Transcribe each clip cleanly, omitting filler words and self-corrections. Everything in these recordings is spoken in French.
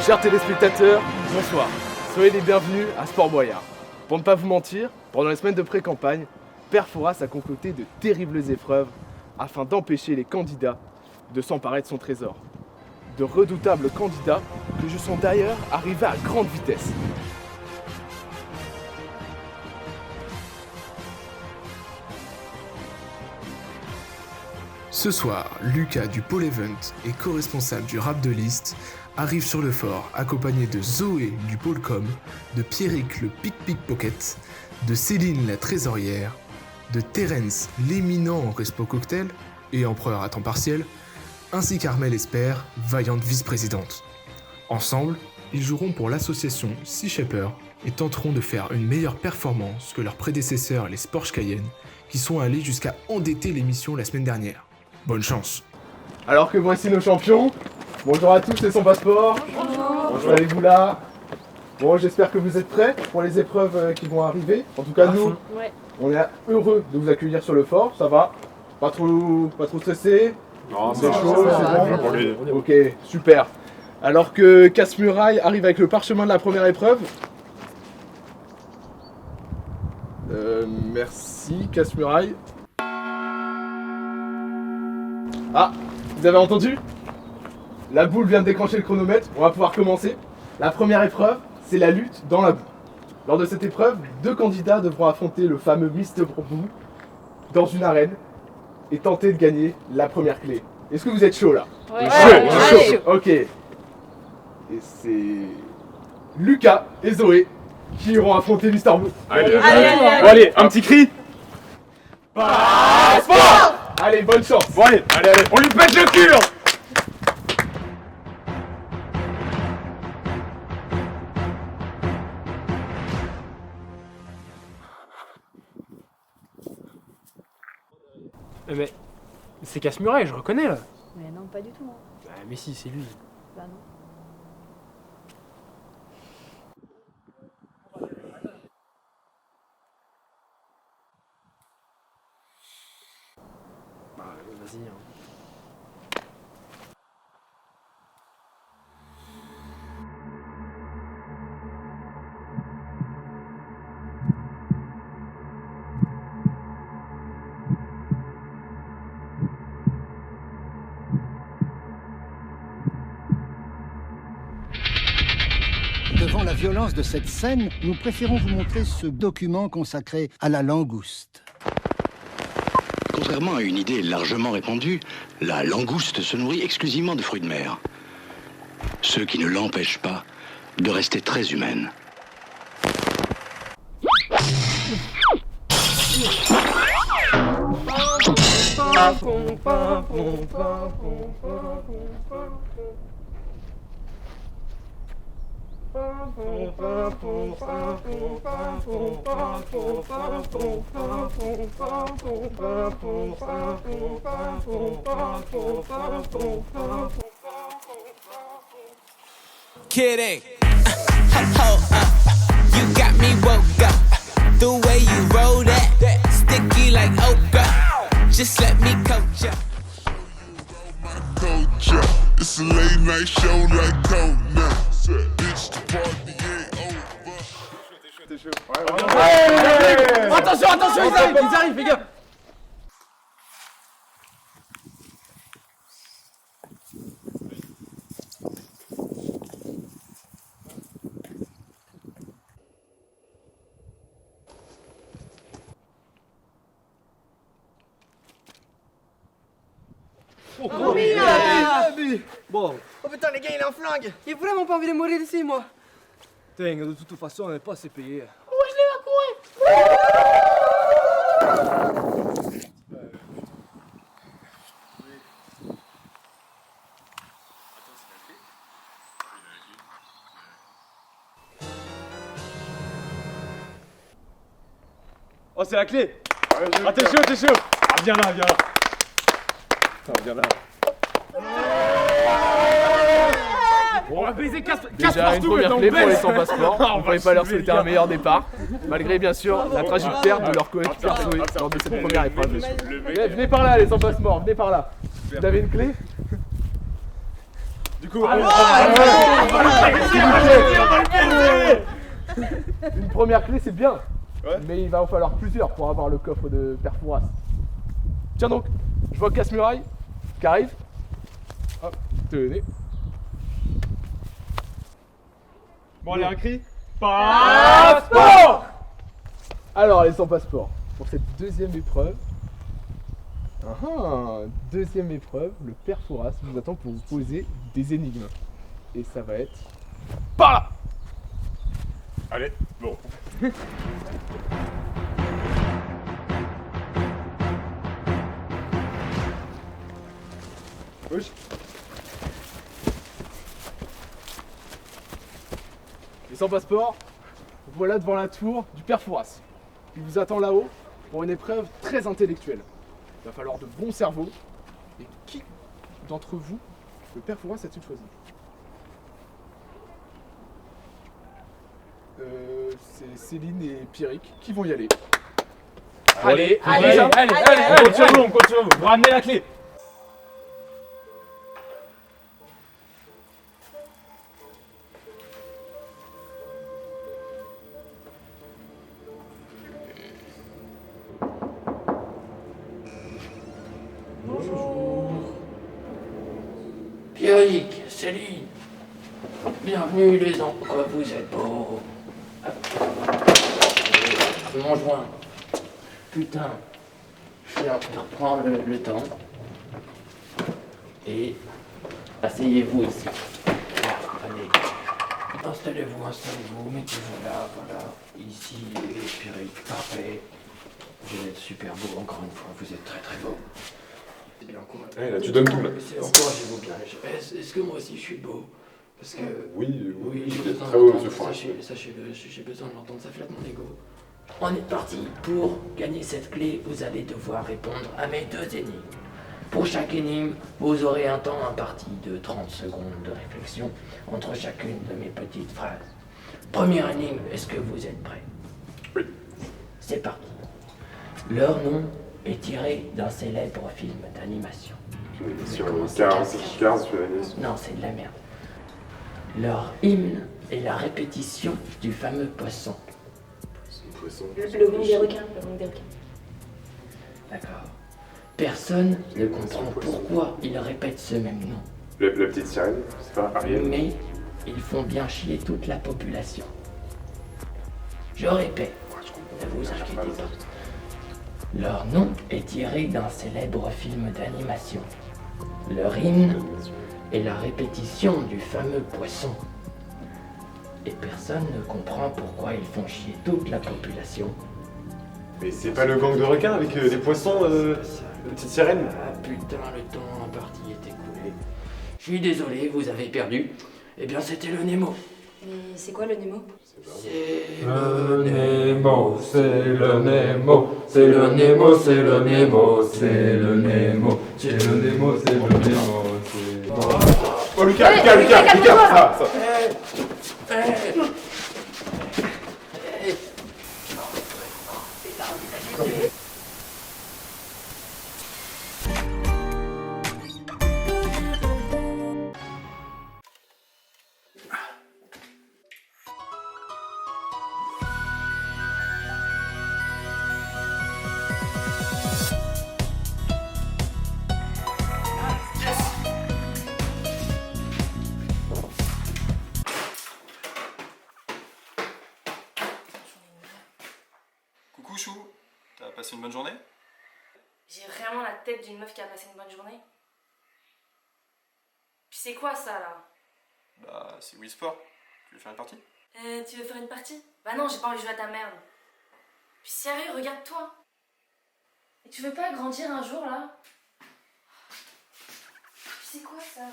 Chers téléspectateurs, bonsoir. Soyez les bienvenus à Sport Boyard. Pour ne pas vous mentir, pendant les semaines de pré-campagne, Père Fouras a concocté de terribles épreuves afin d'empêcher les candidats de s'emparer de son trésor. De redoutables candidats que je sens d'ailleurs arriver à grande vitesse. Ce soir, Lucas du Pôle Event et co-responsable du rap de liste arrive sur le fort accompagné de Zoé du Pôle Com, de Pierrick le Pickpocket, de Céline la trésorière, de Terence l'éminent Respo Cocktail et empereur à temps partiel, ainsi qu'Armel Esper, vaillante vice-présidente. Ensemble, ils joueront pour l'association Sea Shepherd et tenteront de faire une meilleure performance que leurs prédécesseurs les Porsche Cayenne qui sont allés jusqu'à endetter l'émission la semaine dernière. Bonne chance. Alors que voici nos champions. Bonjour à tous et son passeport. Bonjour. Allez-vous là. Bon, j'espère que vous êtes prêts pour les épreuves qui vont arriver. En tout cas, nous, on est heureux de vous accueillir sur le fort. Ça va? Pas trop stressé? Non, c'est chaud, c'est bon. bon. Ok, super. Alors que Casse-Muraille arrive avec le parchemin de la première épreuve. Merci, Casse-Muraille. Ah, vous avez entendu? La boule vient de déclencher le chronomètre, on va pouvoir commencer. La première épreuve, c'est la lutte dans la boue. Lors de cette épreuve, 2 candidats devront affronter le fameux Mr. Boue dans une arène et tenter de gagner la première clé. Est-ce que vous êtes chaud là? Ouais. Chaud. Ok. Et c'est Lucas et Zoé qui iront affronter Mr. Boue. Allez, un petit cri. Passeport! Allez, bonne chance. Bon allez, on lui pète le cul hein. Mais c'est Casse-Muraille, je reconnais là. Mais non, pas du tout. Bah, mais si, c'est lui. Bah non. Bah, vas-y. Hein. Devant la violence de cette scène, nous préférons vous montrer ce document consacré à la langouste. Contrairement à une idée largement répandue, la langouste se nourrit exclusivement de fruits de mer. Ce qui ne l'empêche pas de rester très humaine. Kidding. Hold up. You got me woke up. The way you roll that. Sticky like okra. Just let me coach ya. It's a late night show like Conan. Bitch, the party ain't over. Attention, ils arrivent, les gars. Bon. Oh putain, les gars, il a un flingue. J'ai vraiment pas envie de mourir ici, moi. Putain, de toute façon, on n'est pas assez payé. Oh, c'est la clé. Ah, t'es chaud, t'es chaud. Ah, viens là, viens là. Attends, viens là. On va baiser casse Déjà une partout première maintenant, clé pour les baise. sans passeport. On On ne va pouvait pas leur soulever, souhaiter les un gars. meilleur départ, malgré bien sûr la tragique perte de leur coéquipier Zoé lors de cette première épreuve. Venez par là les sans passeport, venez par là. Vous avez une clé? Du coup, Une première clé c'est bien, Ouais. mais il va en falloir plusieurs pour avoir le coffre de Père Fouras. Tiens donc, je vois Casse-Muraille qui arrive. Hop, tenez. bon, allez, un cri. Passeport. Alors les sans passeport, pour cette deuxième épreuve, deuxième épreuve, le Père Fouras vous attend pour vous poser des énigmes. Et ça va être par là. Allez, bon. Wesh. Les sans passeport, voilà devant la tour du Père Fouras. Il vous attend là-haut pour une épreuve très intellectuelle. Il va falloir de bons cerveaux. Et qui d'entre vous, le Père Fouras, a-t-il choisi? C'est Céline et Pierrick qui vont y aller. Allez, allez, allez, on compte sur vous, on compte sur vous. Vous ramenez la clé. Pierrick, Céline, bienvenue les enfants, vous êtes beaux. Mon joint. Putain, je viens de reprendre le temps. Et asseyez-vous ici. Allez, installez-vous, installez-vous, mettez-vous là, voilà. Ici, Pierrick, parfait. Vous êtes super beau, encore une fois, vous êtes très très beau. Eh, là, tu donnes tout, là. Encouragez-vous bien. Est-ce que moi aussi je suis beau? Parce que. Oui, j'ai vous êtes besoin très beau, d'entendre- monsieur Fouras. Sachez-le, j'ai besoin de l'entendre, ça flatte mon ego. On est parti. Pour gagner cette clé, vous allez devoir répondre à mes deux énigmes. Pour chaque énigme, vous aurez un temps imparti de 30 secondes de réflexion entre chacune de mes petites phrases. Première énigme, est-ce que vous êtes prêts? Oui. C'est parti. Leur nom est tiré d'un célèbre film d'animation. Sur Comment 15, c'est 15 sur l'année. Non, c'est de la merde. Leur hymne est la répétition du fameux poisson. Poisson. Le gong des requins, le gong des requins. D'accord. Personne ne comprend pourquoi ils répètent ce même nom. La petite sirène, c'est pas Ariel. Mais ils font bien chier toute la population. Je répète, ne vous inquiétez pas. Leur nom est tiré d'un célèbre film d'animation. Leur hymne est la répétition du fameux poisson. Et personne ne comprend pourquoi ils font chier toute la population. Mais c'est pas le gang de requins avec des poissons, la petite sirène? Ah putain, le temps imparti est écoulé. Je suis désolé, vous avez perdu. Eh bien, c'était le Nemo. Mais c'est quoi le Nemo? C'est Le Nemo, c'est le Nemo, c'est le Nemo, c'est le Nemo, c'est le Nemo, c'est le Nemo, c'est le Nemo, c'est... Oh Lucas, ça. Coucou Chou, t'as passé une bonne journée? J'ai vraiment la tête d'une meuf qui a passé une bonne journée. Puis c'est quoi ça là? Bah c'est Wii Sport, tu veux faire une partie? Tu veux faire une partie? Bah non, j'ai pas envie de jouer à ta merde. Puis sérieux, regarde-toi. Et tu veux pas grandir un jour là? Puis c'est quoi ça là?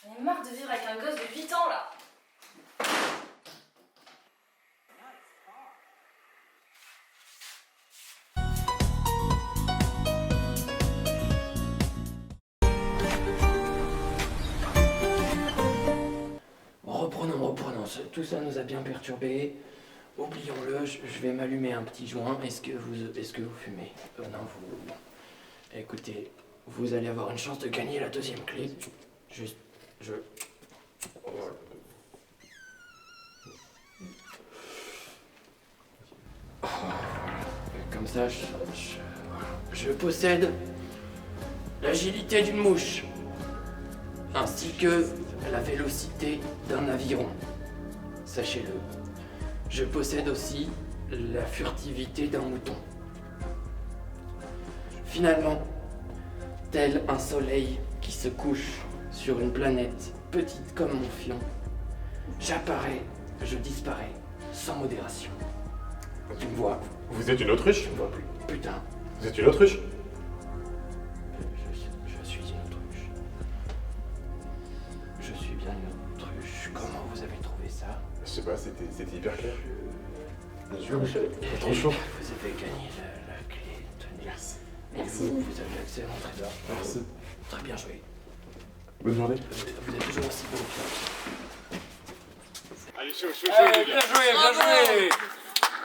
J'en ai marre de vivre avec un gosse de 8 ans là. tout ça nous a bien perturbés. Oublions-le, je vais m'allumer un petit joint. Est-ce que vous fumez? Non, vous... Écoutez, vous allez avoir une chance de gagner la deuxième clé. Juste, Voilà. Comme ça, je possède l'agilité d'une mouche, ainsi que la vélocité d'un aviron. Sachez-le. Je possède aussi la furtivité d'un mouton. Finalement, tel un soleil qui se couche sur une planète petite comme mon fion, j'apparais, je disparais, sans modération. Tu me vois? Vous êtes une autruche? Tu me vois plus. Putain. Vous êtes une autruche? Je suis une autruche. Je suis bien une autruche. Comment vous avez trouvé ça? Je sais pas, c'était hyper clair. Bien sûr. Trop chaud. Vous avez gagné la clé. Tenez. Merci. Merci. Vous avez accès à mon trésor. Merci. Très bien joué. Bonne journée. Vous êtes toujours aussi bon. Allez, chaud, Allez, bien joué, bien joué.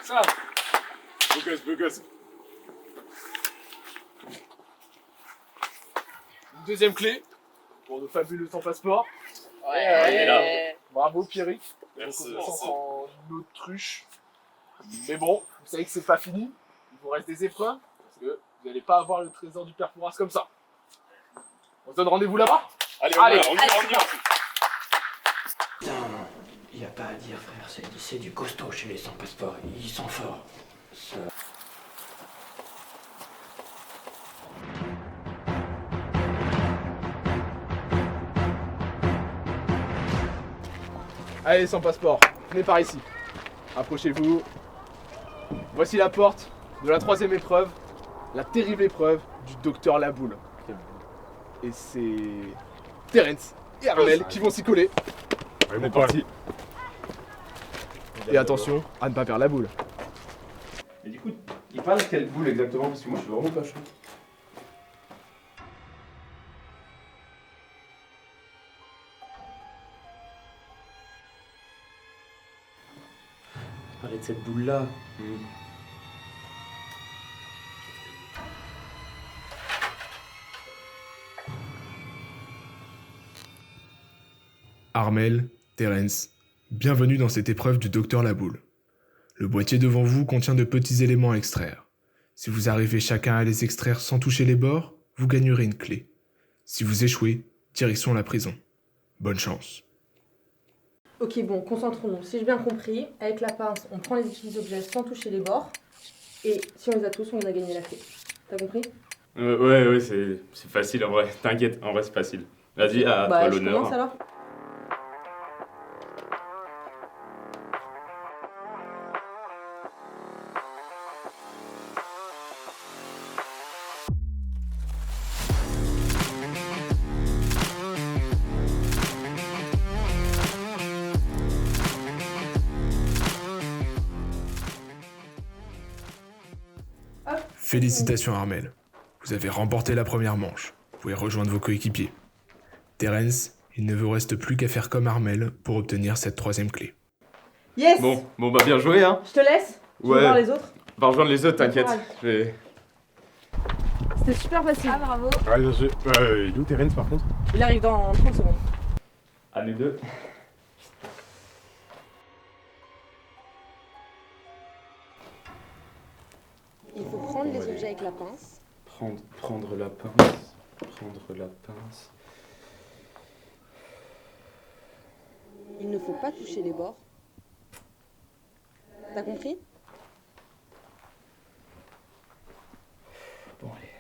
Ça. Beau gosse. Deuxième clé pour nos fabuleux sans passeport. Ouais. Bravo Pierrick. Merci. On se sent en autruche. Mais bon, vous savez que c'est pas fini. Il vous reste des épreuves parce que vous n'allez pas avoir le trésor du père Fouras comme ça. On se donne rendez-vous là-bas? Allez, on y va. Putain, y a pas à dire frère, c'est du costaud chez les sans passeport. Ils sont forts. Allez, sans passeport, venez par ici. Approchez-vous. Voici la porte de la troisième épreuve, la terrible épreuve du docteur Laboule. Et c'est Terence et Armel qui vont s'y coller. On est parti. Et attention à ne pas perdre la boule. Et du coup, il parle de quelle boule exactement? Parce que moi je suis vraiment pas chaud. Il parlait de cette boule là. Armel, Terence, bienvenue dans cette épreuve du docteur Laboule. Le boîtier devant vous contient de petits éléments à extraire. Si vous arrivez chacun à les extraire sans toucher les bords, vous gagnerez une clé. Si vous échouez, direction la prison. Bonne chance. Ok, bon, concentrons-nous. Si j'ai bien compris, avec la pince, on prend les petits objets sans toucher les bords. Et si on les a tous, on a gagné la clé. T'as compris? Ouais, c'est facile en vrai. T'inquiète, en vrai c'est facile. Vas-y, à toi l'honneur. Je commence alors. Félicitations Armel. Vous avez remporté la première manche. Vous pouvez rejoindre vos coéquipiers. Terence, il ne vous reste plus qu'à faire comme Armel pour obtenir cette troisième clé. Yes! Bon bah bien joué hein. Je te laisse. Je vais voir les autres. Va rejoindre les autres, t'inquiète. Je vais... C'était super facile. Ah, bravo. Ouais, bien sûr. Il est où Terence par contre? Il arrive dans 30 secondes. À nous deux. Il faut prendre les objets avec la pince. Prendre la pince. Il ne faut pas toucher les bords. T'as compris? Bon allez,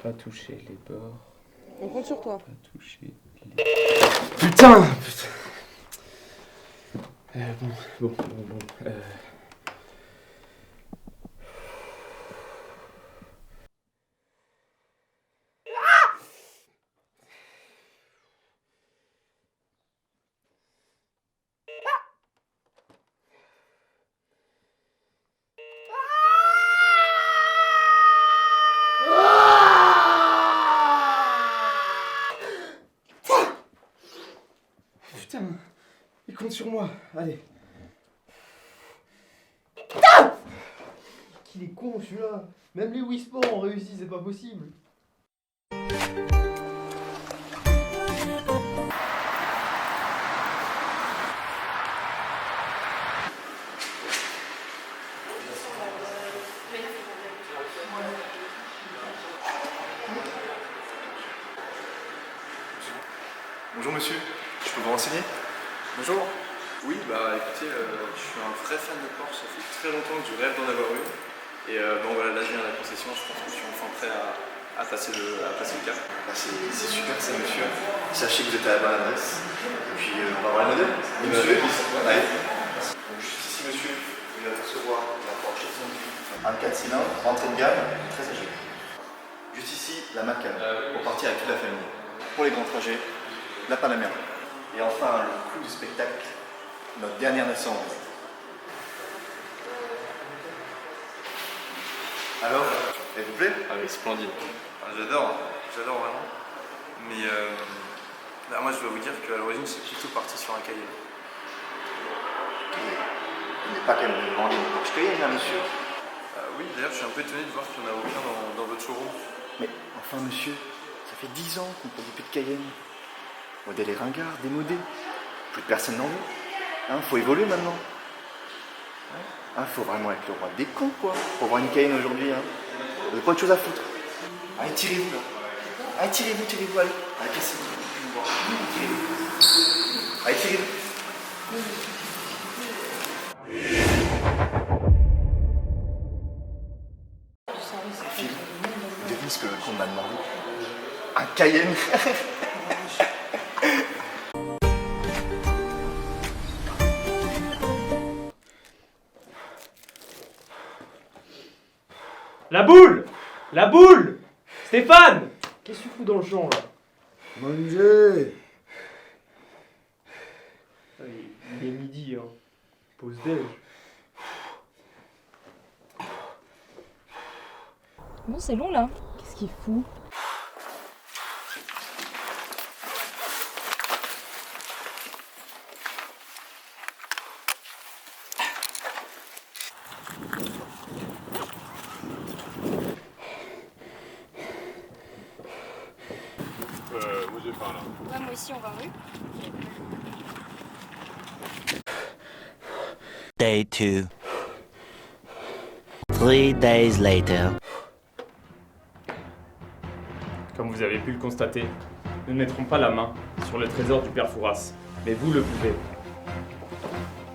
pas toucher les bords. On compte sur toi. Pas toucher les... Putain. Bon. Putain, il compte sur moi. Allez, qu'il est con celui-là. Même les Wii Sports ont réussi, c'est pas possible. Bonjour monsieur, je peux vous renseigner? Bonjour. Oui, bah écoutez, je suis un vrai fan de Porsche, ça fait très longtemps que je rêve d'en avoir une. Et bon voilà, là je viens à la concession, je pense que je suis enfin prêt à passer le cap. Ah, c'est super ça monsieur, sachez que vous êtes à la bonne adresse. Et puis on va voir le modèle. Monsieur, allez. Donc juste ici monsieur, vous allez recevoir la Porsche 718, un 4 cylindres, entrée de gamme, très âgée. Juste ici, la Macan, pour partir avec toute la famille. Pour les grands trajets, la Panamera. Et enfin, le clou du spectacle, notre dernière 911. Alors, elle vous plaît? Ah oui, splendide. J'adore vraiment. Mais là, moi je dois vous dire qu'à l'origine, c'est plutôt parti sur un Cayenne. Il n'est pas quand même demandé une Porsche Cayenne là, monsieur? Oui, d'ailleurs, je suis un peu étonné de voir qu'il n'y en a aucun dans votre showroom. Mais enfin, monsieur, ça fait 10 ans qu'on produit plus de Cayenne. Modèle est ringard, démodé. Plus personne n'en veut. Hein, faut évoluer maintenant. Hein, faut vraiment être le roi des cons, quoi. Pour voir une Cayenne aujourd'hui, hein. Vous n'avez pas autre chose à foutre. Allez, tirez-vous, là. Allez, tirez-vous, allez. Allez, cassez-vous. Allez, tirez-vous. Phil, devine ce que le con m'a demandé. Un Cayenne. La boule! La boule! Stéphane! Qu'est-ce que tu fous dans le champ là? Manger! Il est midi, hein. Pause déj. Bon, c'est long là. Qu'est-ce qu'il fout? Moi j'ai faim là. Ouais, moi aussi, on va rue. Day 2. 3 days later. Comme vous avez pu le constater, nous ne mettrons pas la main sur le trésor du père Fouras, mais vous le pouvez.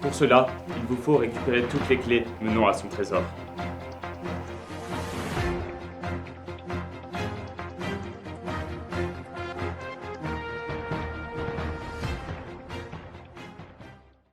Pour cela, il vous faut récupérer toutes les clés menant à son trésor.